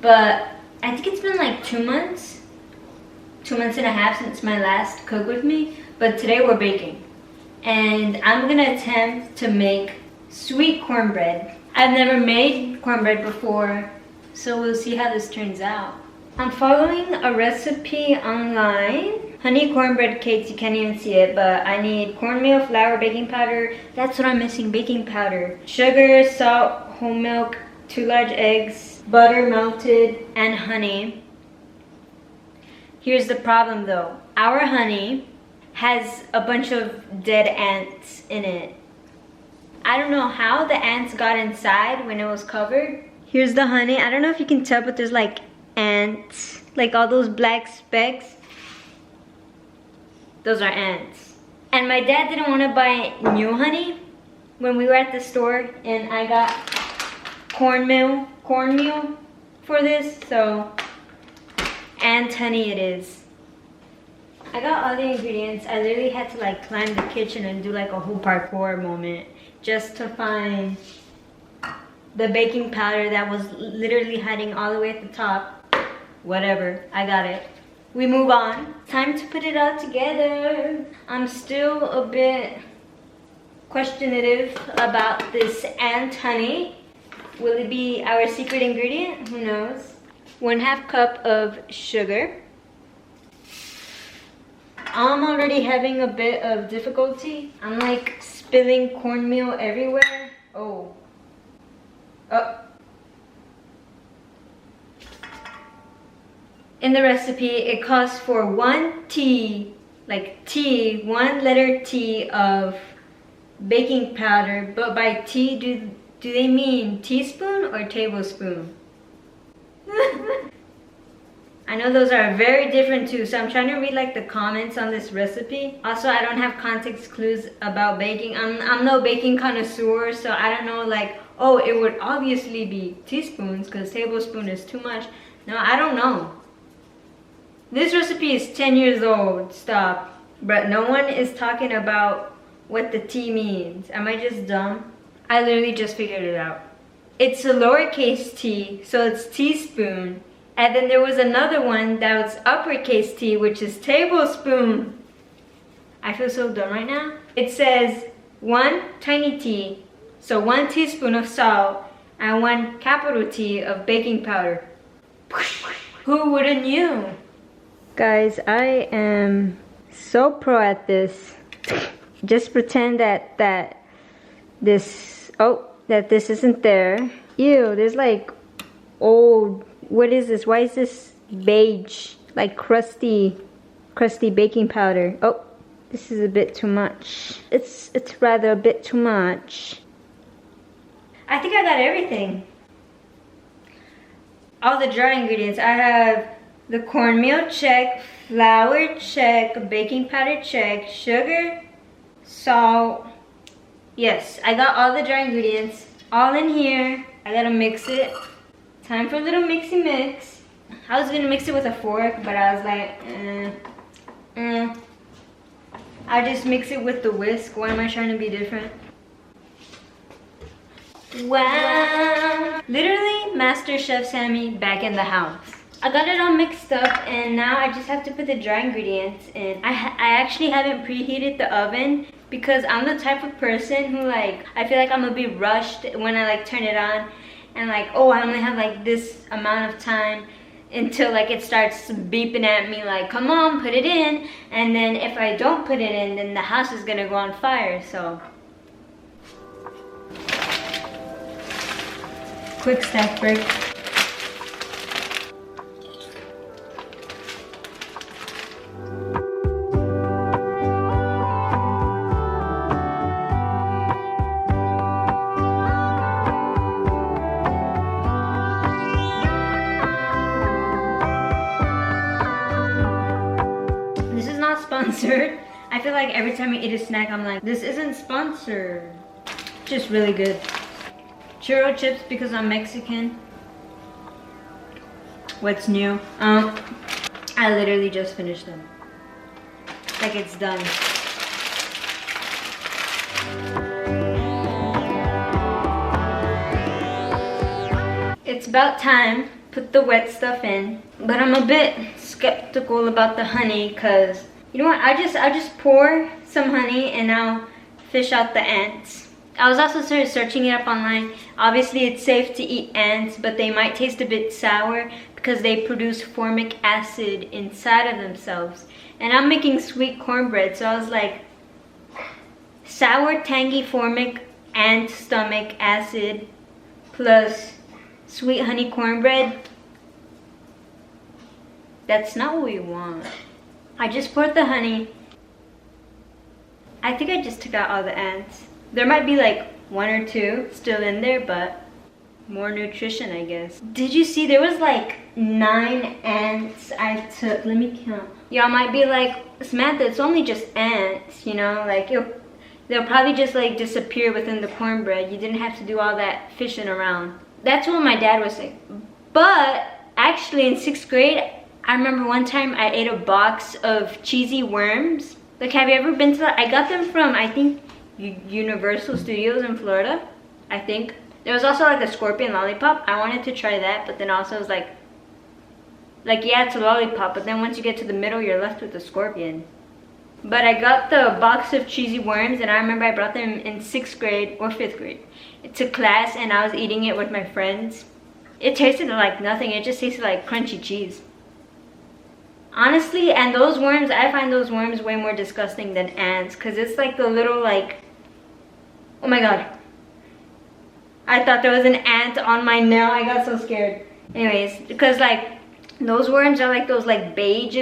but I think it's been like 2 months. 2 months and a half since my last cook with me. But today we're baking. And I'm gonna attempt to make sweet cornbread. I've never made cornbread before, so we'll see how this turns out. I'm following a recipe online. Honey cornbread cakes, you can't even see it, but I need cornmeal, flour, baking powder. That's what I'm missing, baking powder. Sugar, salt, whole milk, 2 large eggs, butter melted, and honey. Here's the problem though. Our honey has a bunch of dead ants in it. I don't know how the ants got inside when it was covered. Here's the honey. I don't know if you can tell, but there's like ants, like all those black specks. Those are ants. And my dad didn't want to buy new honey when we were at the store, and I got cornmeal for this, so ant honey it is. I got all the ingredients. I literally had to like climb the kitchen and do like a whole parkour moment just to find the baking powder that was literally hiding all the way at the top. Whatever, I got it. We move on. Time to put it all together. I'm still a bit questionative about this ant honey. Will it be our secret ingredient? Who knows? 1/2 cup of sugar. I'm already having a bit of difficulty. I'm like spilling cornmeal everywhere. Oh. In the recipe, it calls for 1 T, like T, 1 letter T of baking powder. But by T, do they mean teaspoon or tablespoon? I know those are very different too, so I'm trying to read like the comments on this recipe. Also, I don't have context clues about baking. I'm no baking connoisseur, so I don't know like, oh, it would obviously be teaspoons because tablespoon is too much. No, I don't know. This recipe is 10 years old, stop. But no one is talking about what the T means. Am I just dumb? I literally just figured it out. It's a lowercase t, so it's teaspoon. And then there was another one that was uppercase T, which is tablespoon. I feel so dumb right now. It says 1 tiny t, so 1 teaspoon of salt, and 1 capital T of baking powder. Who would have knew? Guys, I am so pro at this. Just pretend that this isn't there. Ew, there's like old, what is this? Why is this beige? Like crusty baking powder. Oh, this is a bit too much. It's rather a bit too much. I think I got everything. All the dry ingredients. I have the cornmeal check, flour check, baking powder check, sugar, salt. Yes, I got all the dry ingredients all in here. I gotta mix it. Time for a little mixy mix. I was gonna mix it with a fork, but I was like, I just mix it with the whisk. Why am I trying to be different? Wow! Literally, MasterChef Sammy back in the house. I got it all mixed up, and now I just have to put the dry ingredients in. I actually haven't preheated the oven because I'm the type of person who like, I feel like I'm gonna be rushed when I like turn it on, and like, oh, I only have like this amount of time until like it starts beeping at me like, come on, put it in. And then if I don't put it in, then the house is gonna go on fire. So quick snack break. Sponsored. I feel like every time I eat a snack, I'm like, this isn't sponsored. Just really good. Churro chips because I'm Mexican. What's new? I literally just finished them. Like it's done. It's about time put the wet stuff in. But I'm a bit skeptical about the honey because, you know what, I just pour some honey and I'll fish out the ants. I was also searching it up online. Obviously it's safe to eat ants, but they might taste a bit sour because they produce formic acid inside of themselves. And I'm making sweet cornbread, so I was like, sour, tangy, formic, ant stomach acid plus sweet honey cornbread. That's not what we want. I just poured the honey. I think I just took out all the ants. There might be like 1 or 2 still in there, but more nutrition, I guess. Did you see there was like 9 ants I took? Let me count. Y'all might be like, Samantha, it's only just ants, you know, like they'll probably just like disappear within the cornbread. You didn't have to do all that fishing around. That's what my dad was saying. But actually in 6th grade, I remember one time I ate a box of cheesy worms. Like, have you ever been to that? I got them from, I think, Universal Studios in Florida, I think. There was also like a scorpion lollipop. I wanted to try that, but then also it was like yeah, it's a lollipop, but then once you get to the middle, you're left with a scorpion. But I got the box of cheesy worms, and I remember I brought them in 6th grade or 5th grade to class, and I was eating it with my friends. It tasted like nothing. It just tasted like crunchy cheese. Honestly, and those worms, I find those worms way more disgusting than ants, because it's like the little like, oh my god. I thought there was an ant on my nail. I got so scared. Anyways, because like those worms are like those like beige,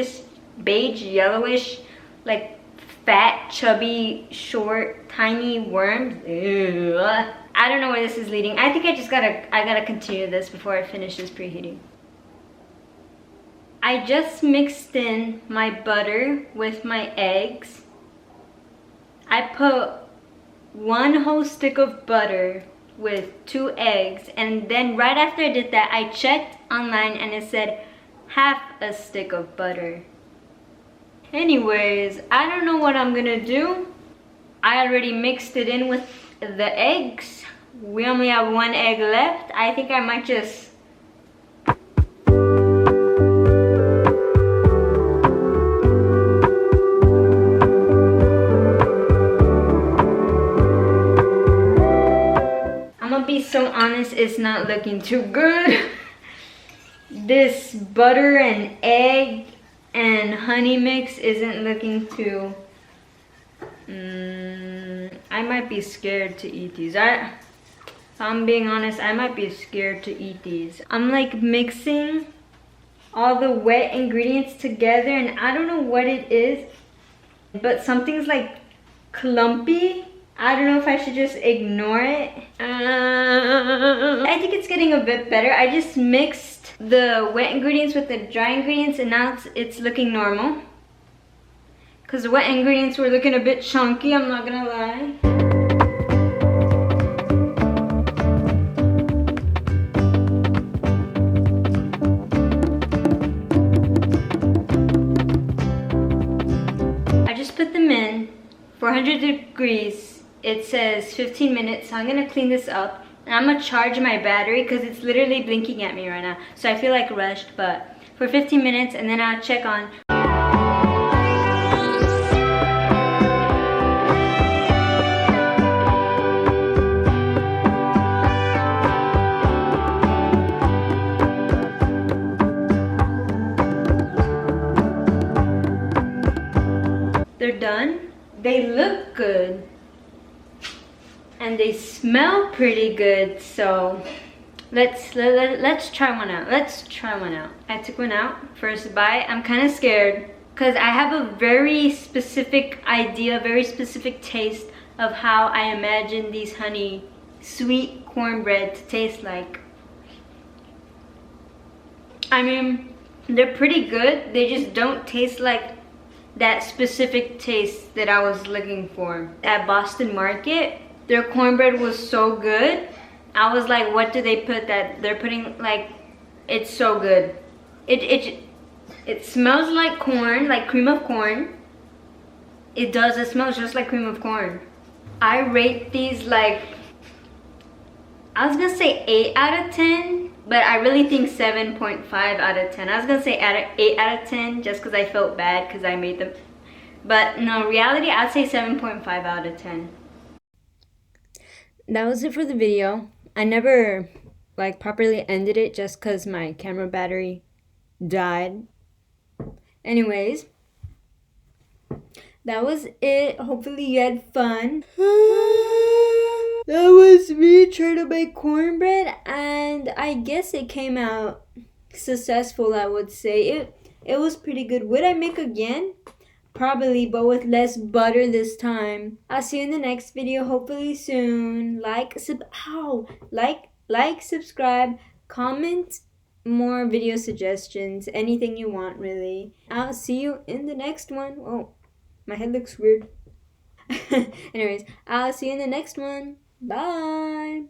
yellowish, like fat, chubby, short, tiny worms. Ew. I don't know where this is leading. I think I gotta continue this before I finish this preheating. I just mixed in my butter with my eggs. I put 1 whole stick of butter with 2 eggs, and then right after I did that, I checked online and it said half a stick of butter. Anyways, I don't know what I'm gonna do. I already mixed it in with the eggs. We only have 1 egg left. I think I might just be so honest, it's not looking too good. This butter and egg and honey mix isn't looking too I might be scared to eat these. If I'm being honest, I might be scared to eat these. I'm like mixing all the wet ingredients together and I don't know what it is, but something's like clumpy. I don't know if I should just ignore it. I think it's getting a bit better. I just mixed the wet ingredients with the dry ingredients and now it's looking normal. Because the wet ingredients were looking a bit chunky, I'm not gonna lie. I just put them in 400 degrees. It says 15 minutes, so I'm gonna clean this up and I'm gonna charge my battery because it's literally blinking at me right now. So I feel like rushed, but for 15 minutes and then I'll check on. They're done. They look good. And they smell pretty good, so let's try one out. Let's try one out. I took one out, first bite. I'm kind of scared because I have a very specific idea, very specific taste of how I imagine these honey sweet cornbread to taste like. I mean, they're pretty good. They just don't taste like that specific taste that I was looking for. At Boston Market, their cornbread was so good. I was like, what do they put that they're putting, like, it's so good. It smells like corn, like cream of corn. It does, it smells just like cream of corn. I rate these like, I was gonna say 8 out of 10, but I really think 7.5 out of 10. I was gonna say 8 out of 10 just because I felt bad because I made them. But no, reality, I'd say 7.5 out of 10. That was it for the video. I never like properly ended it just because my camera battery died. Anyways, that was it. Hopefully you had fun. That was me trying to make cornbread, and I guess it came out successful. I would say it was pretty good. Would I make again? Probably, but with less butter this time. I'll see you in the next video, hopefully soon. Like, subscribe, comment more video suggestions, anything you want really. I'll see you in the next one. Oh, my head looks weird. Anyways, I'll see you in the next one. Bye.